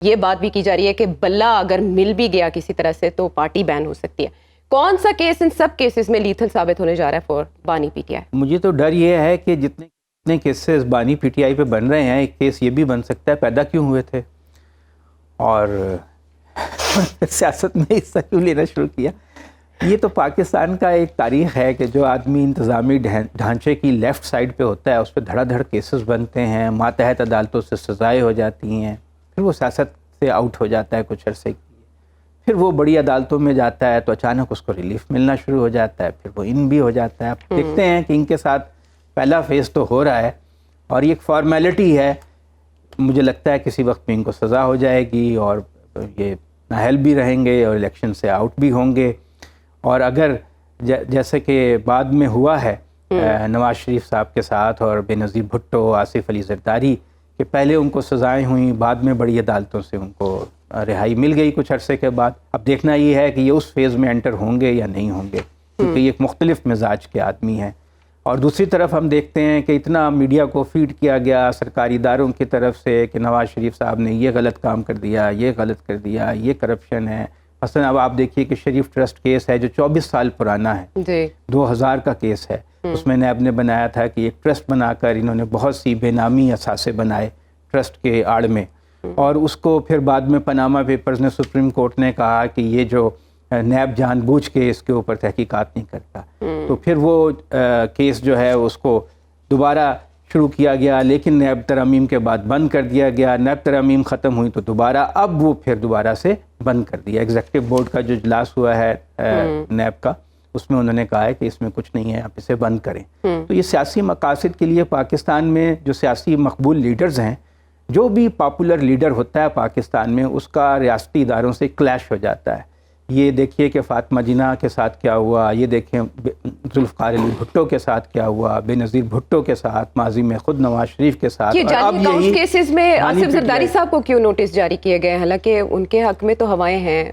یہ بات بھی کی جا رہی ہے کہ بلہ اگر مل بھی گیا کسی طرح سے تو پارٹی بین ہو سکتی ہے. کون سا کیس ان سب کیسز میں لیتھل ثابت ہونے جا رہا ہے فور بانی پی ٹی آئی؟ مجھے تو ڈر یہ ہے کہ جتنے کیسز بانی پی ٹی آئی پہ بن رہے ہیں، ایک کیس یہ بھی بن سکتا ہے پیدا کیوں ہوئے تھے اور سیاست میں حصہ کیوں لینا شروع کیا. یہ تو پاکستان کا ایک تاریخ ہے کہ جو آدمی انتظامی ڈھانچے کی لیفٹ سائڈ پہ ہوتا ہے اس پہ دھڑا دھڑ کیسز بنتے ہیں، ماتحت عدالتوں سے سزائیں ہو جاتی ہیں، پھر وہ سیاست سے آؤٹ ہو جاتا ہے کچھ عرصے کے لیے، پھر وہ بڑی عدالتوں میں جاتا ہے تو اچانک اس کو ریلیف ملنا شروع ہو جاتا ہے، پھر وہ ان بھی ہو جاتا ہے. اب دیکھتے ہیں کہ ان کے ساتھ پہلا فیز تو ہو رہا ہے اور یہ ایک فارمیلٹی ہے. مجھے لگتا ہے کسی وقت میں ان کو سزا ہو جائے گی اور یہ نااہل بھی رہیں گے اور الیکشن سے آؤٹ بھی ہوں گے. اور اگر جیسے کہ بعد میں ہوا ہے نواز شریف صاحب کے ساتھ اور بے نظیر بھٹو، آصف علی زرداری، کہ پہلے ان کو سزائیں ہوئیں، بعد میں بڑی عدالتوں سے ان کو رہائی مل گئی کچھ عرصے کے بعد. اب دیکھنا یہ ہے کہ یہ اس فیز میں انٹر ہوں گے یا نہیں ہوں گے، کیونکہ یہ ایک مختلف مزاج کے آدمی ہیں. اور دوسری طرف ہم دیکھتے ہیں کہ اتنا میڈیا کو فیڈ کیا گیا سرکاری اداروں کی طرف سے کہ نواز شریف صاحب نے یہ غلط کام کر دیا، یہ غلط کر دیا، یہ کرپشن ہے. مثلا اب آپ دیکھیے کہ شریف ٹرسٹ کیس ہے جو 24 سال پرانا ہے، 2000 کا کیس ہے. اس میں نیب نے بنایا تھا کہ ایک ٹرسٹ بنا کر انہوں نے بہت سی بے نامی اثاثے بنائے ٹرسٹ کے آڑ میں، اور اس کو پھر بعد میں پاناما پیپرز نے سپریم کورٹ نے کہا کہ یہ جو نیب جان بوجھ کے اس کے اوپر تحقیقات نہیں کرتا. تو پھر وہ کیس جو ہے اس کو دوبارہ شروع کیا گیا، لیکن نیب ترامیم کے بعد بند کر دیا گیا. نیب ترامیم ختم ہوئی تو دوبارہ اب وہ پھر دوبارہ سے بند کر دیا. ایگزیکٹو بورڈ کا جو اجلاس ہوا ہے نیب کا، اس میں انہوں نے کہا ہے کہ اس میں کچھ نہیں ہے، آپ اسے بند کریں. تو یہ سیاسی مقاصد کے لیے پاکستان میں جو سیاسی مقبول لیڈرز ہیں، جو بھی پاپولر لیڈر ہوتا ہے پاکستان میں، اس کا ریاستی اداروں سے کلیش ہو جاتا ہے. یہ دیکھیے کہ فاطمہ جناح کے ساتھ کیا ہوا، یہ دیکھیں ذوالفقار علی بھٹو کے ساتھ کیا ہوا، بے نظیر بھٹو کے ساتھ، ماضی میں خود نواز شریف کے ساتھ. یہ جعلی اکاؤنٹس کیسز میں آصف زرداری صاحب کو کیوں نوٹس جاری کیے گئے؟ حالانکہ ان کے حق میں تو ہوائیں ہیں.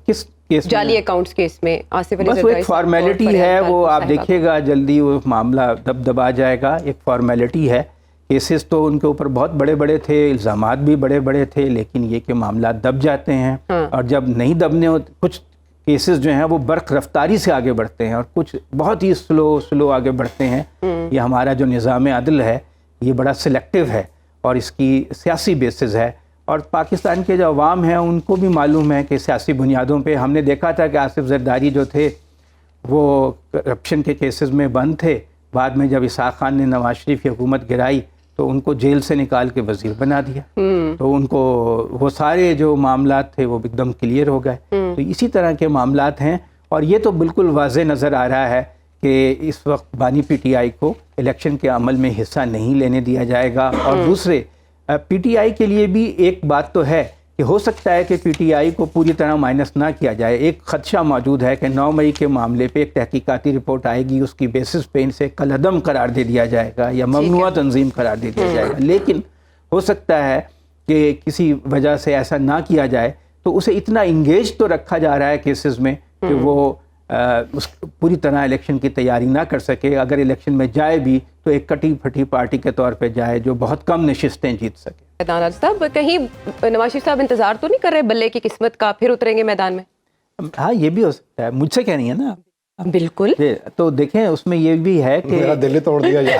کس کیس؟ جعلی اکاؤنٹس کیس میں آصف علی بس وہ زرداری ایک فارمیلٹی ہے، وہ آپ دیکھیے گا جلدی وہ معاملہ دبا جائے گا. ایک فارمیلٹی ہے. کیسز تو ان کے اوپر بہت بڑے بڑے تھے، الزامات بھی بڑے بڑے تھے، لیکن یہ کہ معاملات دب جاتے ہیں. اور جب نہیں دبنے ہوتے، کچھ کیسز جو ہیں وہ برق رفتاری سے آگے بڑھتے ہیں اور کچھ بہت ہی سلو آگے بڑھتے ہیں. یہ ہمارا جو نظام عدل ہے یہ بڑا سلیکٹیو ہے اور اس کی سیاسی بیسز ہے. اور پاکستان کے جو عوام ہیں ان کو بھی معلوم ہے کہ سیاسی بنیادوں پہ ہم نے دیکھا تھا کہ آصف زرداری جو تھے وہ کرپشن کے کیسز میں بند تھے. بعد میں جب اسحاق خان نے نواز شریف کی حکومت گرائی تو ان کو جیل سے نکال کے وزیر بنا دیا. تو ان کو وہ سارے جو معاملات تھے وہ ایک دم کلیئر ہو گئے. تو اسی طرح کے معاملات ہیں اور یہ تو بالکل واضح نظر آ رہا ہے کہ اس وقت بانی پی ٹی آئی کو الیکشن کے عمل میں حصہ نہیں لینے دیا جائے گا. اور دوسرے پی ٹی آئی کے لیے بھی ایک بات تو ہے کہ ہو سکتا ہے کہ پی ٹی آئی کو پوری طرح مائنس نہ کیا جائے. ایک خدشہ موجود ہے کہ 9 مئی کے معاملے پہ ایک تحقیقاتی رپورٹ آئے گی، اس کی بیسس پہ ان سے کالعدم قرار دے دیا جائے گا یا ممنوعہ تنظیم قرار دے دیا جائے گا. لیکن ہو سکتا ہے کہ کسی وجہ سے ایسا نہ کیا جائے تو اسے اتنا انگیج تو رکھا جا رہا ہے کیسز میں کہ وہ پوری طرح الیکشن کی تیاری نہ کر سکے. اگر الیکشن میں جائے بھی تو ایک کٹی پھٹی پارٹی کے طور پہ جائے جو بہت کم نشستیں جیت سکے. صاحب کہیں نواز شریف صاحب انتظار تو نہیں کر رہے بلے کی قسمت کا، پھر اتریں گے میدان میں؟ ہاں یہ بھی ہو سکتا ہے. مجھ سے کہہ رہی ہے نا؟ بالکل. تو دیکھیں اس میں یہ بھی ہے کہ میرا دل توڑ دیا جائے.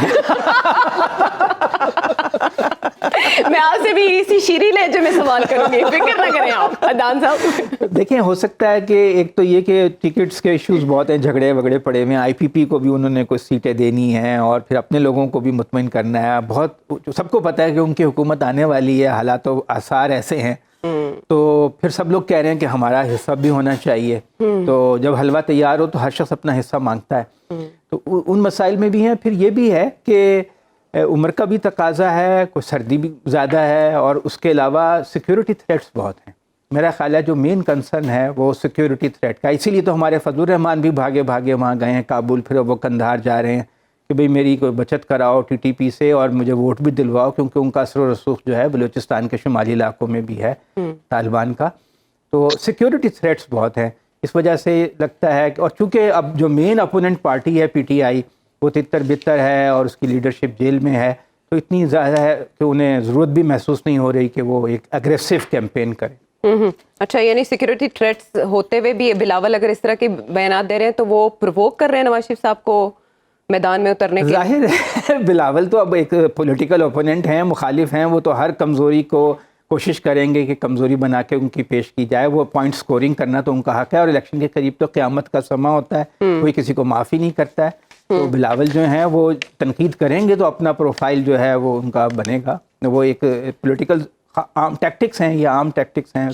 میں آپ سے بھی اسی شیریں لہجے میں سوال کروں گی، فکر نہ کریں آپ عدنان صاحب. دیکھیں ہو سکتا ہے کہ ایک تو یہ کہ ٹکٹس کے ایشوز بہت ہیں، جھگڑے وگڑے پڑے ہوئے ہیں. آئی پی پی کو بھی انہوں نے کچھ سیٹیں دینی ہیں اور پھر اپنے لوگوں کو بھی مطمئن کرنا ہے. بہت سب کو پتہ ہے کہ ان کی حکومت آنے والی ہے، حالات و آثار ایسے ہیں. تو پھر سب لوگ کہہ رہے ہیں کہ ہمارا حصہ بھی ہونا چاہیے. تو جب حلوہ تیار ہو تو ہر شخص اپنا حصہ مانگتا ہے. تو ان مسائل میں بھی ہیں. پھر یہ بھی ہے کہ عمر کا بھی تقاضا ہے، کوئی سردی بھی زیادہ ہے اور اس کے علاوہ سیکیورٹی تھریٹس بہت ہیں. میرا خیال ہے جو مین کنسرن ہے وہ سیکیورٹی تھریٹ کا. اسی لیے تو ہمارے فضل الرحمان بھی بھاگے وہاں گئے ہیں کابل، پھر وہ قندھار جا رہے ہیں کہ بھئی میری کوئی بچت کراؤ ٹی ٹی پی سے اور مجھے ووٹ بھی دلواؤ، کیونکہ ان کا اثر و رسوخ جو ہے بلوچستان کے شمالی علاقوں میں بھی ہے طالبان کا. تو سیکیورٹی تھریٹس بہت ہیں. اس وجہ سے لگتا ہے اور چونکہ اب جو مین اپوننٹ پارٹی ہے پی ٹی آئی وہ تتر بتر ہے اور اس کی لیڈرشپ جیل میں ہے، تو اتنی زیادہ ہے کہ انہیں ضرورت بھی محسوس نہیں ہو رہی کہ وہ ایک اگریسو کیمپین کریں. اچھا، یعنی سیکیورٹی تھریٹس ہوتے ہوئے بھی بلاول اگر اس طرح کے بیانات دے رہے ہیں تو وہ پرووک کر رہے ہیں نواز شریف صاحب کو میدان میں اترنے کے؟ ظاہر ہے بلاول تو اب ایک پولیٹیکل اوپوننٹ ہیں, مخالف ہیں, وہ تو ہر کمزوری کو کوشش کریں گے کہ کمزوری بنا کے ان کی پیش کی جائے. وہ پوائنٹ سکورنگ کرنا تو ان کا حق ہے, اور الیکشن کے قریب تو قیامت کا سمہ ہوتا ہے, کوئی کسی کو معافی نہیں کرتا ہے. تو بلاول جو ہیں وہ تنقید کریں گے تو اپنا پروفائل جو ہے وہ ان کا بنے گا. وہ ایک پولیٹیکل عام ٹیکٹکس ہیں, یہ عام ٹیکٹکس ہیں.